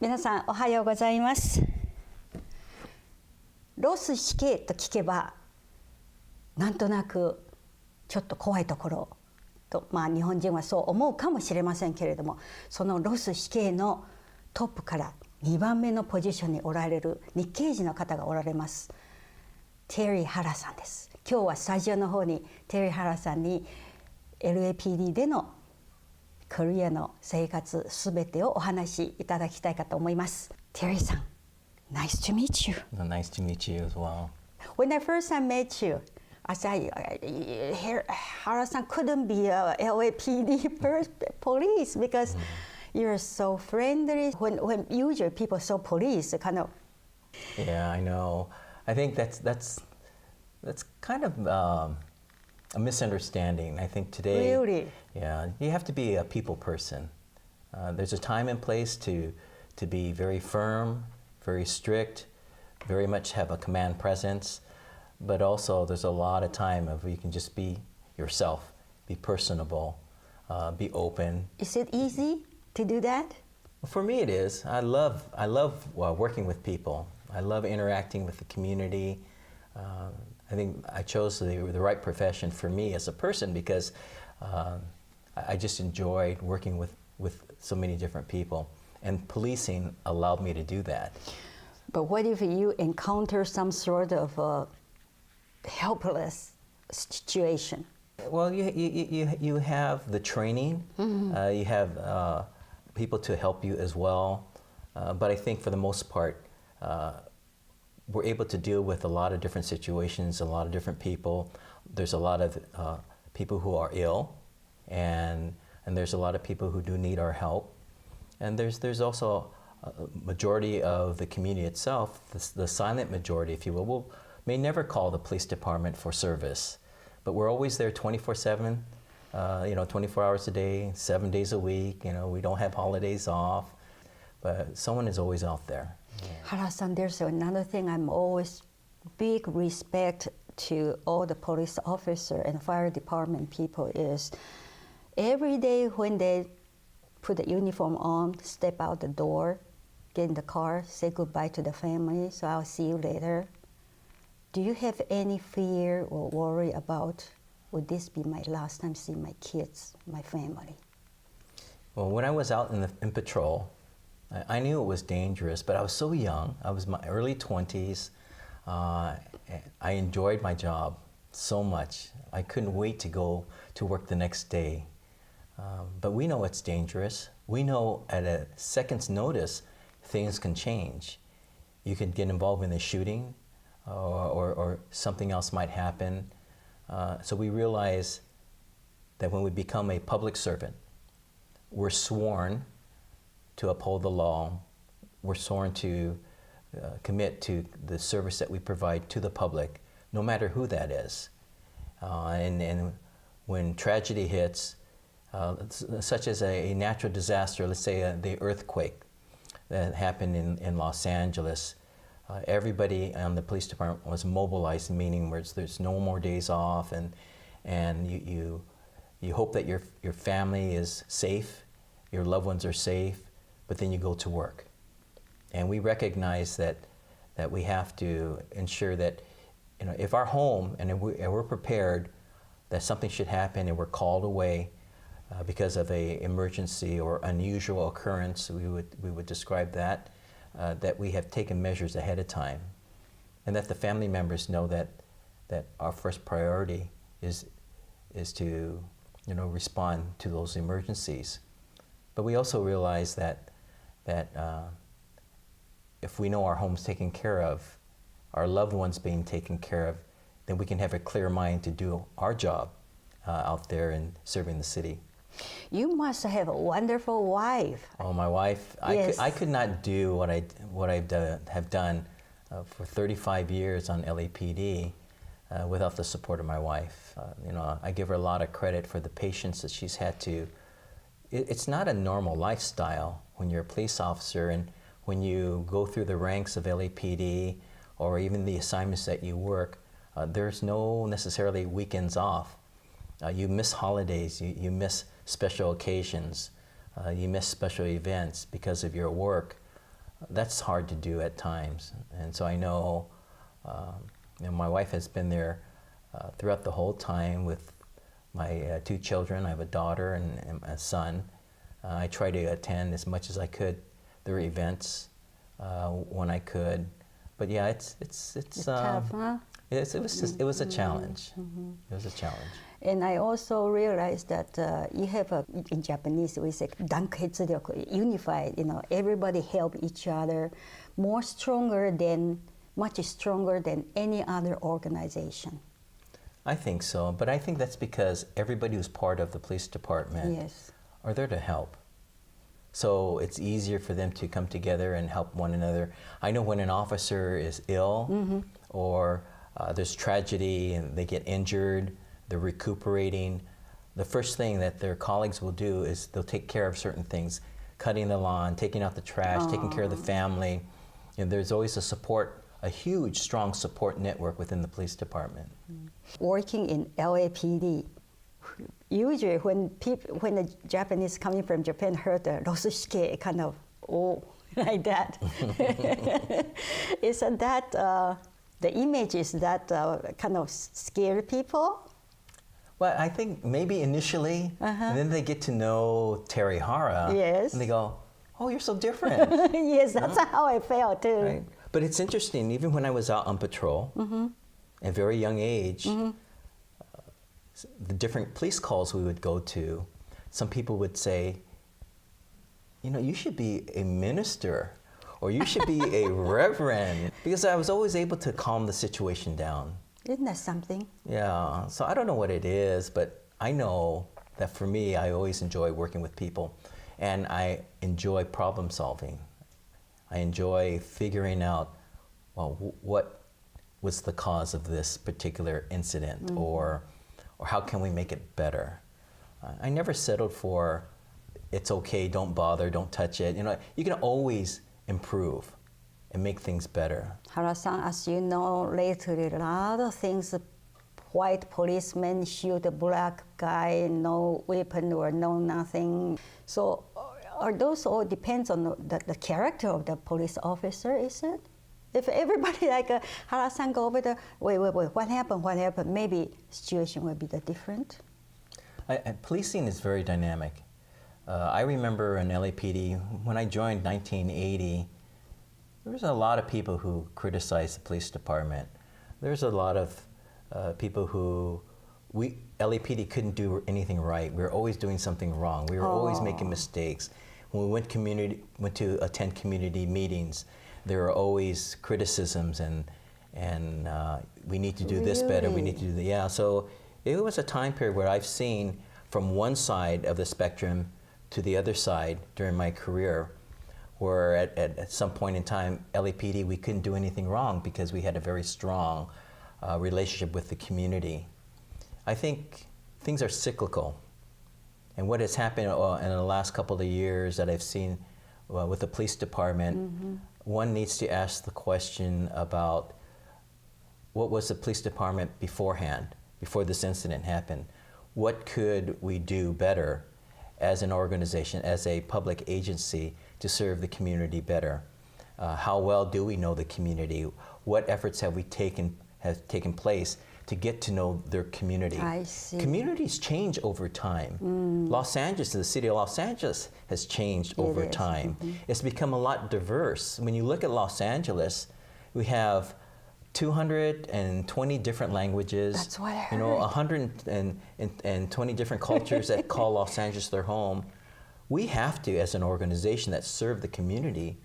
皆さんおはようございます。ロス死刑と聞けばなんとなくちょっと怖いところと、日本人はそう思うかもしれませんけれども、そのロス死刑のトップから2番目のポジションにおられる日系人の方がおられます。テリー・ハラさんです。今日はスタジオの方にテリー・ハラさんに LAPD でのコリアの生活すべてをお話しいただきたいかと思います。テリーさん、Nice to meet you. Nice to meet you as well. When I first met you, I said, Hara-san couldn't be a LAPD police because you're so friendly. When usually people saw police, kind of. Yeah, I know. I think that's kind of a misunderstanding. I think today. Really? Yeah, you have to be a people person. There's a time and place to be very firm, very strict, very much have a command presence, but also there's a lot of time of you can just be yourself, be personable, be open. Is it easy to do that? For me it is. I love working with people. I love interacting with the community. I think I chose the right profession for me as a person because I just enjoyed working with so many different people, and policing allowed me to do that. But what if you encounter some sort of helpless situation? Well, you have the training, you have people to help you as well, but I think for the most part, we're able to deal with a lot of different situations, a lot of different people. There's a lot of people who are ill, and there's a lot of people who do need our help. And there's also a majority of the community itself, the silent majority, if you will, may never call the police department for service, but we're always there 24/7, 24 hours a day, 7 days a week. We don't have holidays off, but someone is always out there. Hara-san, there's another thing I'm always big respect to all the police officer and fire department people is every day when they put the uniform on, step out the door, get in the car, say goodbye to the family, so I'll see you later. Do you have any fear or worry about, would this be my last time seeing my kids, my family? Well, when I was out in patrol, I knew it was dangerous, but I was so young. I was in my early 20s. I enjoyed my job so much. I couldn't wait to go to work the next day. But we know it's dangerous. We know at a second's notice, things can change. You can get involved in a shooting, or something else might happen. So we realize that when we become a public servant, we're sworn to uphold the law. We're sworn to commit to the service that we provide to the public, no matter who that is. And when tragedy hits, such as a natural disaster, let's say the earthquake that happened in Los Angeles, everybody on the police department was mobilized, meaning there's no more days off, and you hope that your family is safe, your loved ones are safe, but then you go to work. And we recognize that we have to ensure that, if our home and we're prepared that something should happen and we're called away because of a emergency or unusual occurrence, we would describe that, that we have taken measures ahead of time, and that the family members know that our first priority is to respond to those emergencies. But we also realize that if we know our home's taken care of, our loved ones being taken care of, then we can have a clear mind to do our job out there and serving the city. You must have a wonderful wife. Oh, my wife! Yes. I could not do what I have done for 35 years on LAPD without the support of my wife. I give her a lot of credit for the patience that she's had to. It's not a normal lifestyle when you're a police officer, and when you go through the ranks of LAPD or even the assignments that you work, there's no necessarily weekends off. You miss holidays, you miss special occasions, you miss special events because of your work. that's hard to do at times. And so I know, my wife has been there throughout the whole time with my 2 children. I have a daughter and a son. I try to attend as much as I could their events when I could. But yeah, it's tough, huh? It was a challenge. It was a challenge. And I also realized that you have in Japanese we say danketsuryoko, unified. Everybody help each other, much stronger than any other organization. I think so, but I think that's because everybody who's part of the police department Yes. are there to help. So it's easier for them to come together and help one another. I know when an officer is ill or there's tragedy and they get injured, they're recuperating, the first thing that their colleagues will do is they'll take care of certain things, cutting the lawn, taking out the trash, taking care of the family. And there's always a huge, strong support network within the police department. Working in LAPD, usually when the Japanese coming from Japan heard the Rosushike, kind of, like that. Isn't that, the image is that kind of scare people? Well, I think maybe initially, and then they get to know Terry Hara, Yes. and they go, "Oh, you're so different." Yes, that's how I felt too. Right? But it's interesting, even when I was out on patrol, at a very young age, the different police calls we would go to, some people would say, you should be a minister, or you should be a reverend, because I was always able to calm the situation down. Isn't that something? Yeah, so I don't know what it is, but I know that for me, I always enjoy working with people, and I enjoy problem solving. I enjoy figuring out, well, what was the cause of this particular incident, or how can we make it better? I never settled for, it's okay, don't bother, don't touch it. You can always improve and make things better. Hara-san, as you know, lately a lot of things, white policemen shoot a black guy, no weapon or no nothing. So are those all depends on the character of the police officer, is it? If everybody like Hara-san go over there, wait, what happened, maybe situation will be different. Policing is very dynamic. I remember in LAPD, when I joined 1980, there was a lot of people who criticized the police department. There's a lot of people who, LAPD couldn't do anything right. We were always doing something wrong. We were always making mistakes. When we went to attend community meetings, there were always criticisms and we need to do this better, we need to do that. Yeah, so it was a time period where I've seen from one side of the spectrum to the other side during my career, where at some point in time, LAPD, we couldn't do anything wrong because we had a very strong relationship with the community. I think things are cyclical. And what has happened in the last couple of years that I've seen with the police department, one needs to ask the question about what was the police department beforehand, before this incident happened? What could we do better as an organization, as a public agency, to serve the community better? How well do we know the community? What efforts have taken place to get to know their community? I see. Communities change over time. Los Angeles, the city of Los Angeles, has changed over time. It's become a lot diverse. When you look at Los Angeles, we have 220 different languages. That's what I heard. 120 different cultures that call Los Angeles their home. We have to, as an organization that serve the community,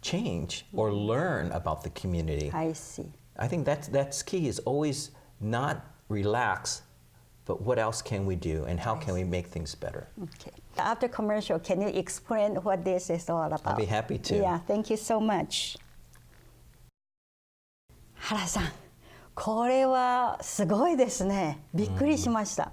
change or learn about the community. I see. I think that's key, is always not relax, but what else can we do and how can we make things better? Okay. After commercial, can you explain what this is all about? I'll be happy to. Yeah, thank you so much. 原さん、これはすごいですね。びっくりしました。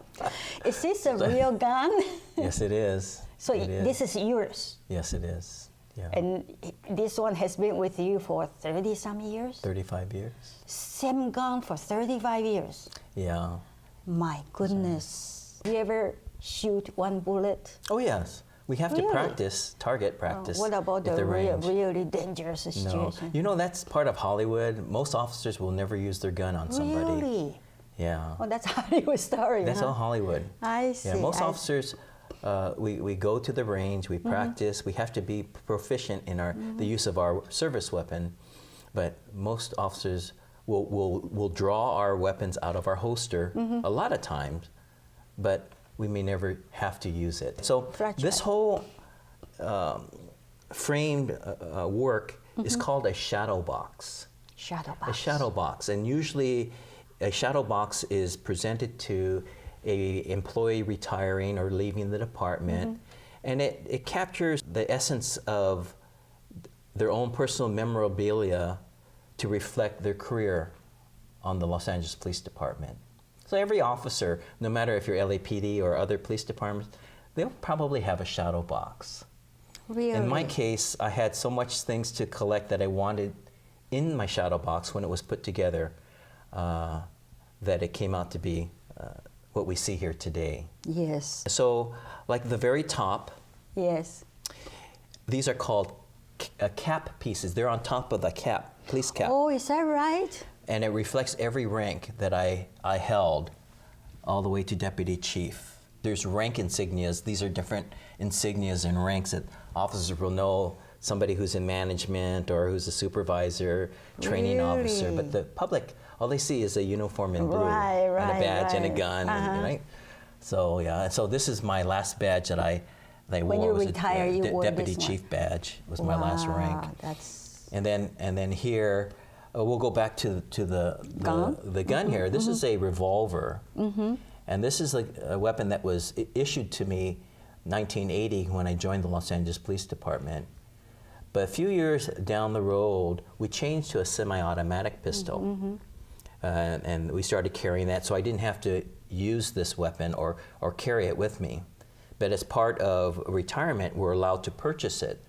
Is this a real gun? Yes, it is. So it is. this is yours? Yes, it is. Yeah. And this one has been with you for 30-some years? 35 years. Same gun for 35 years? Yeah. My goodness. You ever shoot one bullet? Oh, yes. We have to Really? practice, target practice. What about at the range. really dangerous No, situation? you know, that's part of Hollywood. Most officers will never use their gun on somebody. Really? Yeah. Oh, that's Hollywood story. That's huh? all Hollywood. I see. Yeah, most I officers, we go to the range, we practice, we have to be proficient in the use of our service weapon, but most officers will draw our weapons out of our holster a lot of times, but we may never have to use it. So this whole framed work is called a shadow box. Shadow box. A shadow box, and usually a shadow box is presented to a employee retiring or leaving the department, and it captures the essence of their own personal memorabilia to reflect their career on the Los Angeles Police Department. So every officer, no matter if you're LAPD or other police departments, they'll probably have a shadow box. Really? In my case, I had so much things to collect that I wanted in my shadow box when it was put together that it came out to be what we see here today. Yes. So, like the very top, Yes. these are called cap pieces. They're on top of the cap, police cap. Oh, is that right? And it reflects every rank that I held all the way to deputy chief. There's rank insignias. These are different insignias and ranks that officers will know, somebody who's in management or who's a supervisor, training officer. Really? But the public, all they see is a uniform in blue Right, and a right, badge and a right. gun, and, right? So yeah, so this is my last badge that I wore. When you was a retire, you wore deputy this one. chief badge was my last rank. That's And then here, we'll go back to the gun here. This is a revolver, and this is a weapon that was issued to me 1980 when I joined the Los Angeles Police Department. But a few years down the road, we changed to a semi-automatic pistol, and we started carrying that. So I didn't have to use this weapon or carry it with me. But as part of retirement, we're allowed to purchase it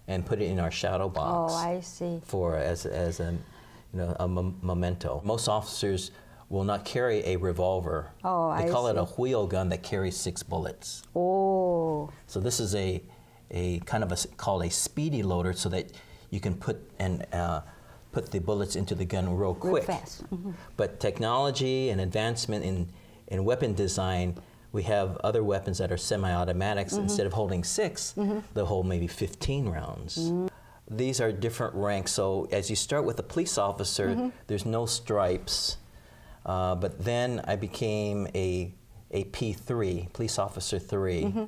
and put it in our shadow box. Oh, I see. As a memento. Most officers will not carry a revolver. Oh, they call I it a see. wheel gun that carries 6 bullets. Oh. So this is a kind of called a speedy loader, so that you can put the bullets into the gun real quick. fast. But technology and advancement in weapon design, we have other weapons that are semi-automatics. Instead of holding 6, they'll hold maybe 15 rounds. These are different ranks. So as you start with a police officer, there's no stripes. But then I became a P3, police officer 3.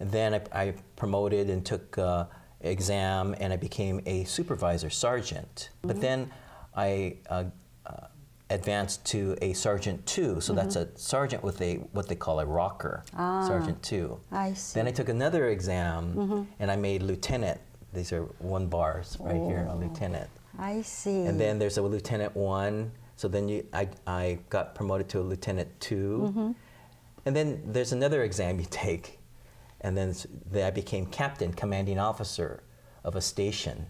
And then I promoted and took exam, and I became a supervisor, sergeant. But then I advanced to a sergeant 2, so that's a sergeant with what they call a rocker, sergeant 2. I see. Then I took another exam, and I made lieutenant. These are 1 bars right here, a lieutenant. I see. And then there's a lieutenant 1. So then I got promoted to a lieutenant 2. And then there's another exam you take. And then I became captain, commanding officer of a station.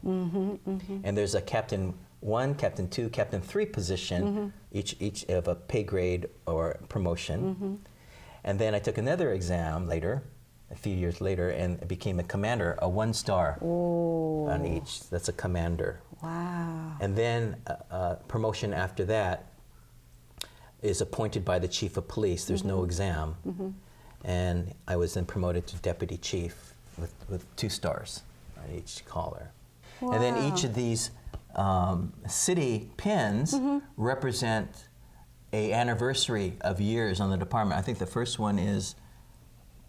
And there's a captain 1, captain 2, captain 3 position, each of a pay grade or promotion. And then I took another exam later, a few years later, and became a commander, a 1-star on each. That's a commander. Wow. And then promotion after that is appointed by the chief of police. There's no exam. And I was then promoted to deputy chief with 2 stars on each collar. Wow. And then each of these city pins represent a anniversary of years on the department. I think the first one is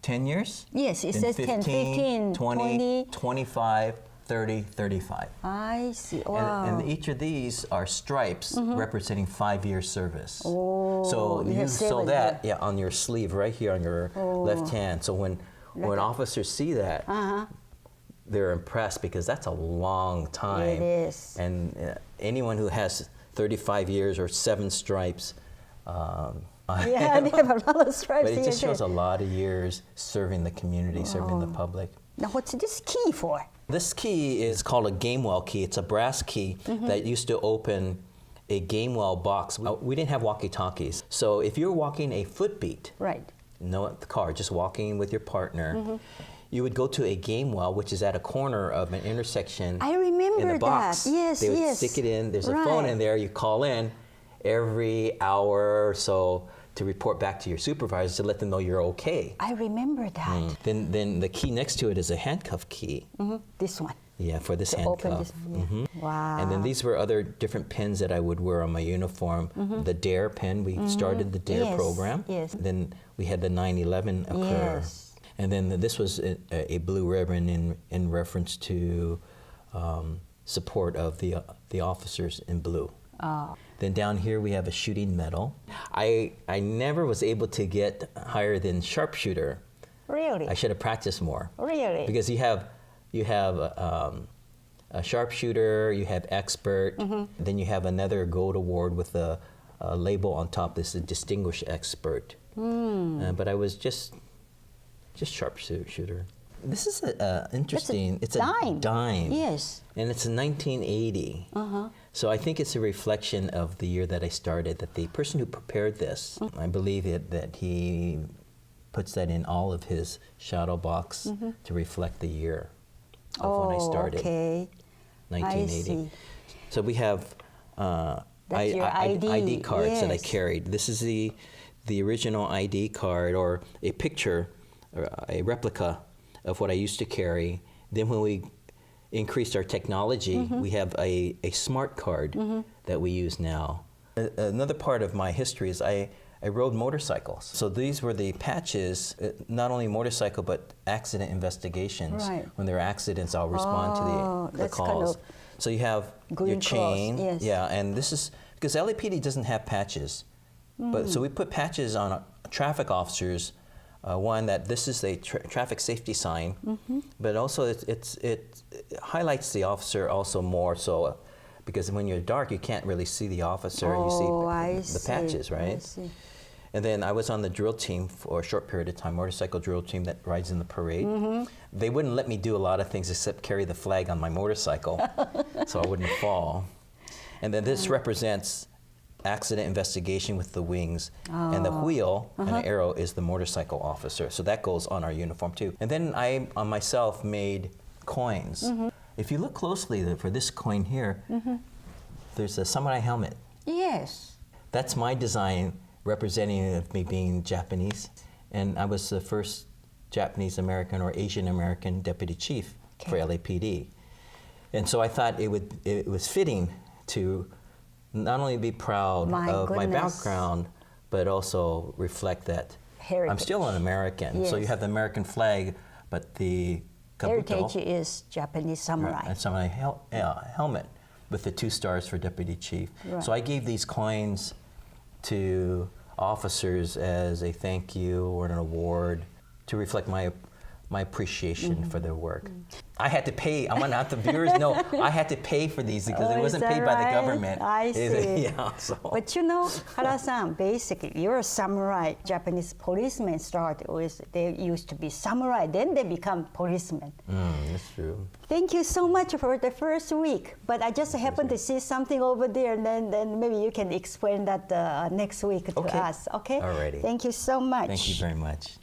10 years? Yes, it Then says 10, 15, 20. 25, 30, 35. I see. Wow. And each of these are stripes representing 5 years service. Oh, So you you have sew 7 that here. on your sleeve right here on your left hand. So when officers see that, they're impressed, because that's a long time. It is. And anyone who has 35 years or 7 stripes, Yeah, they have a lot of stripes. but it here, just shows too. a lot of years serving the community, serving the public. Now, what's this key for? This key is called a Gamewell key. It's a brass key that used to open a Gamewell box. We didn't have walkie-talkies. So if you're walking a footbeat, Right. no the car, just walking with your partner, you would go to a game well, which is at a corner of an intersection. I remember in a box. that. Yes, they would yes. stick it in. There's a Right. phone in there. You call in every hour or so to report back to your supervisor to let them know you're okay. I remember that. Then the key next to it is a handcuff key. This one. Yeah, for this To handcuff. open this. Yeah. Wow. And then these were other different pins that I would wear on my uniform. The DARE pin, we started the DARE Yes, program. yes. Then we had the 9/11 occur. Yes. And then this was a blue ribbon in reference to support of the officers in blue. Oh. Then down here we have a shooting medal. I never was able to get higher than sharpshooter. Really? I should have practiced more. Really? Because you have a sharpshooter, you have expert, then you have another gold award with a label on top. This is distinguished expert. But I was just sharpshooter. This is interesting. It's a dime. Yes. And it's in 1980. So I think it's a reflection of the year that I started, that the person who prepared this, I believe that he puts that in all of his shadow box to reflect the year of when I started, okay. 1980. I see. So we have That's your ID. cards that I Yes. carried. This is the original ID card, or a picture, or a replica of what I used to carry. Then when we increased our technology, we have a smart card that we use now. Another part of my history is I rode motorcycles. So these were the patches, not only motorcycle, but accident investigations. Right. When there are accidents, I'll respond to the that's calls. kind of So you have green your cross, chain. yes. Yeah, and this is, because LAPD doesn't have patches. But so we put patches on traffic officers. One, that this is a traffic safety sign, but also it highlights the officer also more so, because when you're dark, you can't really see the officer. You see the patches, right? I see. And then I was on the drill team for a short period of time, motorcycle drill team that rides in the parade. They wouldn't let me do a lot of things except carry the flag on my motorcycle so I wouldn't fall. And then this represents accident investigation with the wings, and the wheel and the arrow is the motorcycle officer. So that goes on our uniform too. And then I, on myself, made coins. If you look closely for this coin here, there's a samurai helmet. Yes. That's my design, representing of me being Japanese. And I was the first Japanese American or Asian American deputy chief for LAPD. And so I thought it was fitting to not only be proud of my background, but also reflect that Heritage. I'm still an American. So you Yes. have the American flag, but the kabuto, Heritage is Japanese samurai. and samurai helmet with the 2 stars for deputy chief. Right. So I gave these coins to officers as a thank you or an award to reflect my appreciation for their work. I had to pay. I want to let the viewers know I had to pay for these because it wasn't paid by the government. I see. Yeah, so. But you know, Hara-san, basically, you're a samurai. Japanese policemen started with, they used to be samurai, then they become policemen. That's true. Thank you so much for the first week. But I just happened to see something over there, and then maybe you can explain that next week to us, okay? Alrighty. Thank you so much. Thank you very much.